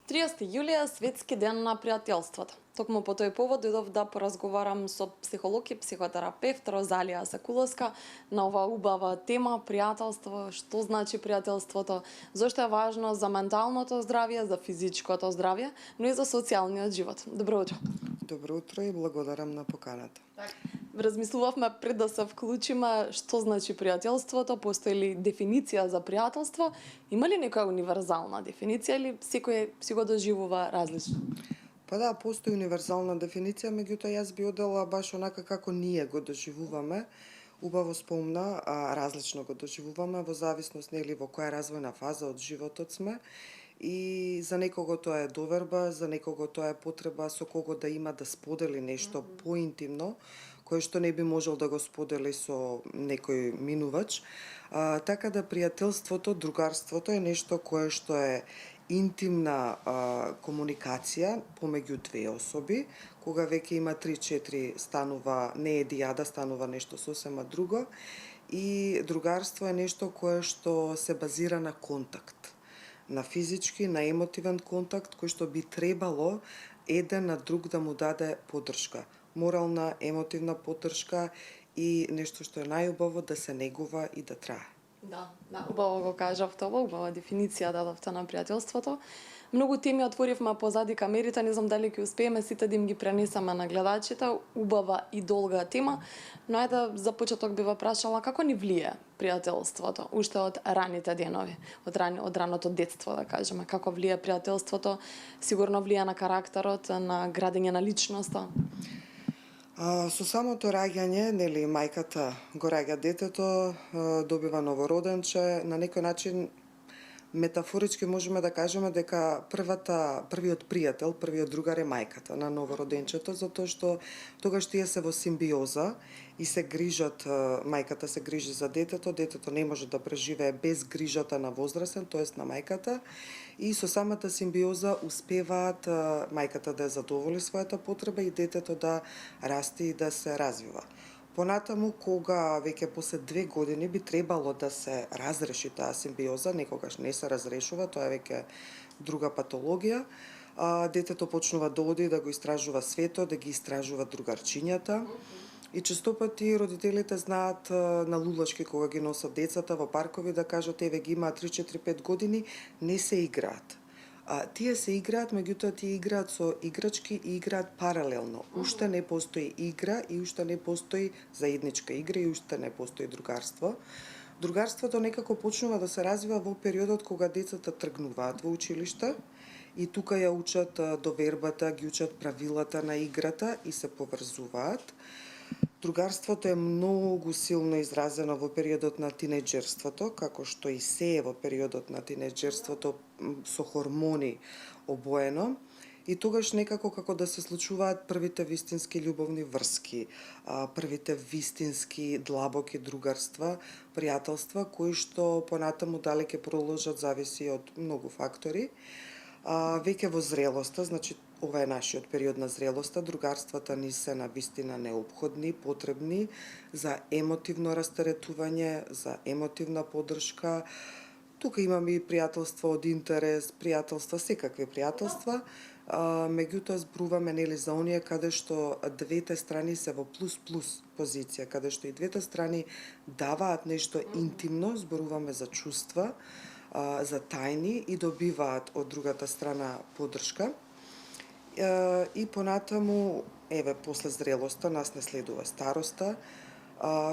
30 јули е светски ден на пријателството. Токму по тој повод дојдов да поразговарам со психолог и психотерапевт Розалија Сакуловска на оваа убава тема пријателство, што значи пријателството, зошто е важно за менталното здравје, за физичкото здравје, но и за социјалниот живот. Добро утро. Добро утро и благодарам на поканата. Размислувавме пред да се вклучиме што значи пријателството, постои ли дефиниција за пријателство, има ли некоја универзална дефиниција или секој си го доживува различно? Па да, постои универзална дефиниција, меѓутоа јас би одела баш онака како ние го доживуваме. Убаво спомна, различно го доживуваме во зависност нели во која развојна фаза од животот сме. И за некого тоа е доверба, за некого тоа е потреба со кого да има да сподели нешто поинтимно, кое што не би можел да го сподели со некој минувач. Така да пријателството, другарството е нешто кое што е интимна комуникација помеѓу две особи, кога веќе има 3-4 станува не е дијада, станува нешто сосема друго. И другарство е нешто кое што се базира на контакт, на физички, на емотивен контакт, кој што би требало еден на друг да му даде поддршка. Морална, емотивна поддршка и нешто што е најубаво да се негува и да трае. Да, убаво го кажавте ова, убава дефиниција дадовте на пријателството. Многу теми отворивме позади камерите, не знам дали ќе успееме сите да им ги пренесеме на гледачите, убава и долга тема, но ајде за почеток би ве прашала како ни влие пријателството, уште од раните денови, од раното детство да кажеме, како влие пријателството, сигурно влие на карактерот, на градење на личноста. Со самото раѓање, нели, мајката го раѓа детето, добива новороденче, на некој начин метафорички можеме да кажеме дека првиот пријател, првиот другар е мајката на новороденчето, затоа што тогаш тие се во симбиоза и се грижат, мајката се грижи за детето, детето не може да преживее без грижата на возрастен, тоест на мајката, и со самата симбиоза успеваат мајката да ја задоволи својата потреба и детето да расте и да се развива. Понатаму, кога веќе после 2 години би требало да се разреши таа симбиоза, некогаш не се разрешува, тоа е веќе друга патологија, детето почнува да оди да го истражува светот, да ги истражува другарчињата. И честопати родителите знаат на лулачки кога ги носат децата во паркови да кажат еве ги имаат 3-4-5 години, не се играат. Тие се играат, меѓутоа тие играат со играчки и играат паралелно. Уште не постои игра и уште не постои заедничка игра и уште не постои другарство. Другарството некако почнува да се развива во периодот кога децата тргнуваат во училиште и тука ја учат довербата, ги учат правилата на играта и се поврзуваат. Другарството е многу силно изразено во периодот на тинеџерството, како што и се е во периодот на тинеџерството со хормони обоено. И тогаш некако како да се случуваат првите вистински љубовни врски, првите вистински длабоки другарства, пријателства, кои што понатаму дали ќе продолжат зависи од многу фактори. Веќе во зрелоста, значи ова е нашиот период на зрелоста, другарствата ни се на вистина неопходни, потребни за емотивно растаретување, за емотивна поддршка. Тука имаме и пријателства од интерес, пријателства, секакви пријателства, меѓутоа зборуваме нели за оние каде што двете страни се во плюс-плюс позиција, каде што и двете страни даваат нешто интимно, зборуваме за чувства, за тајни и добиваат од другата страна поддршка. И понатаму, еве, после зрелоста нас не следува староста.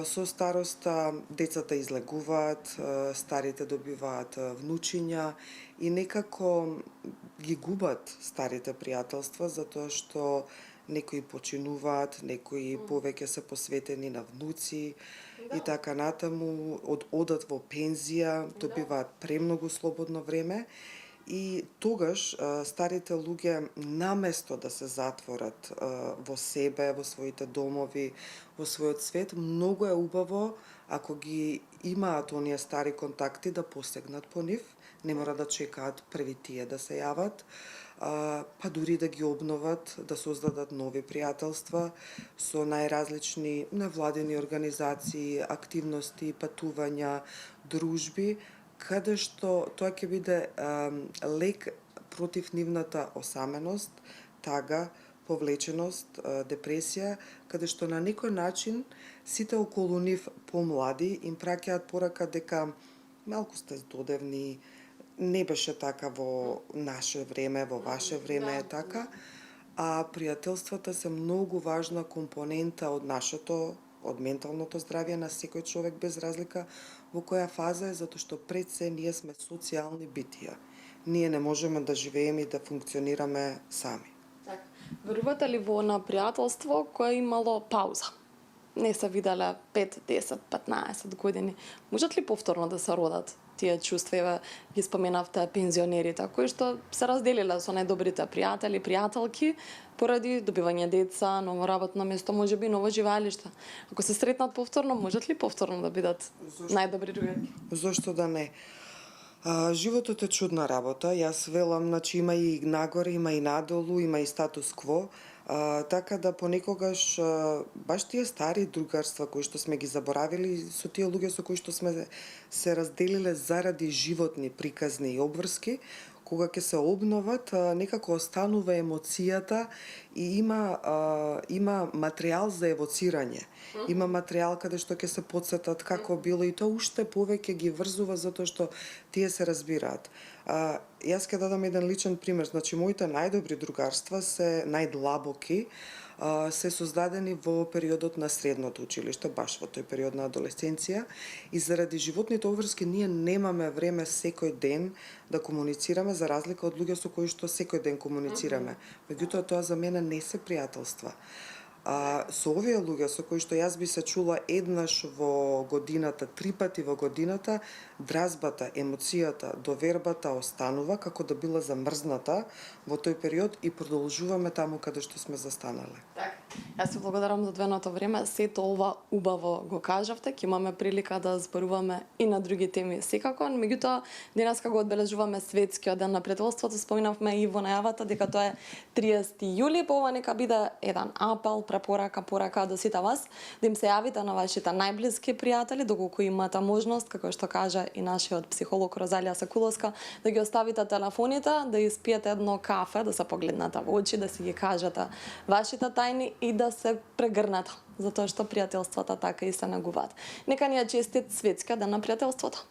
Со староста децата излегуваат, старите добиваат внучиња и некако ги губат старите пријателства затоа што некои починуваат, некои повеќе се посветени на внуци и така натаму, одат во пензија, добиваат премногу слободно време. И тогаш старите луѓе наместо да се затворат во себе, во своите домови, во својот свет, многу е убаво ако ги имаат оние стари контакти да посегнат по нив, не мора да чекаат први тие да се јават, па дури да ги обноват, да создадат нови пријателства со најразлични невладени организации, активности, патувања, дружби, каде што тоа ќе биде лек против нивната осаменост, тага, повлеченост, депресија, каде што на некој начин сите околу нив помлади им праќаат порака дека малку сте здодевни, не беше така во наше време, во ваше време е така, а пријателствата се многу важна компонента од нашето, од менталното здравје на секој човек без разлика во која фаза е, затоа што пред се ние сме социјални битија. Ние не можеме да живееме и да функционираме сами. Така. Верувате ли во на пријателство кое имало пауза? Не се виделе 5, 10, 15 години. Можат ли повторно да се родат тие чувства? Еве ги споменавте пензионерите, кои што се разделиле со најдобрите пријатели, пријателки, поради добивање деца, ново работно место, можеби ново живеалиште. Ако се сретнат повторно, можат ли повторно да бидат најдобри другари? Зошто да не? Животот е чудна работа. Јас велам, значи има и нагоре, има и надолу, има и статус кво. Така да понекогаш баш тие стари другарства кои што сме ги заборавили, со тие луѓе со кои што сме се разделиле заради животни приказни и обврски, кога ќе се обноват, некако останува емоцијата и има материјал за евоцирање. Има материјал каде што ќе се потсетат како било и тоа уште повеќе ги врзува затоа што тие се разбираат. Јас ќе дадам еден личен пример. Значи, моите најдобри другарства се најдлабоки, се создадени во периодот на средното училиште, баш во тој период на адолесценција, и заради животните обврски ние немаме време секој ден да комуницираме, за разлика од луѓе со кои што секој ден комуницираме. Меѓутоа, тоа за мене не се пријателства. Со овие луѓе со кои што јас би се чула еднаш во годината, 3 пати во годината, дразбата, емоцијата, довербата останува како да била замрзната во тој период и продолжуваме таму каде што сме застанале. Така. Јас ви благодарам за одвоеното време. Сето ова убаво го кажавте. Ќе имаме прилика да зборуваме и на други теми секако. Меѓутоа, денеска го одбележуваме Светскиот ден на пријателството. Споминавме и во најавата дека тоа е 30 јули. По ова нека биде еден апел, порака до сите вас, да им се јавите на вашите најблиски пријатели, доколку имате можност, како што кажа и нашиот психолог Розалија Сакуловска, да ги оставите телефоните, да испиете едно кафе, да се погледнете во очи, да си ги кажете вашите тајни и да се прегрнете, затоа што пријателствата така и се негуваат. Нека ни е честит Светскиот ден на пријателството.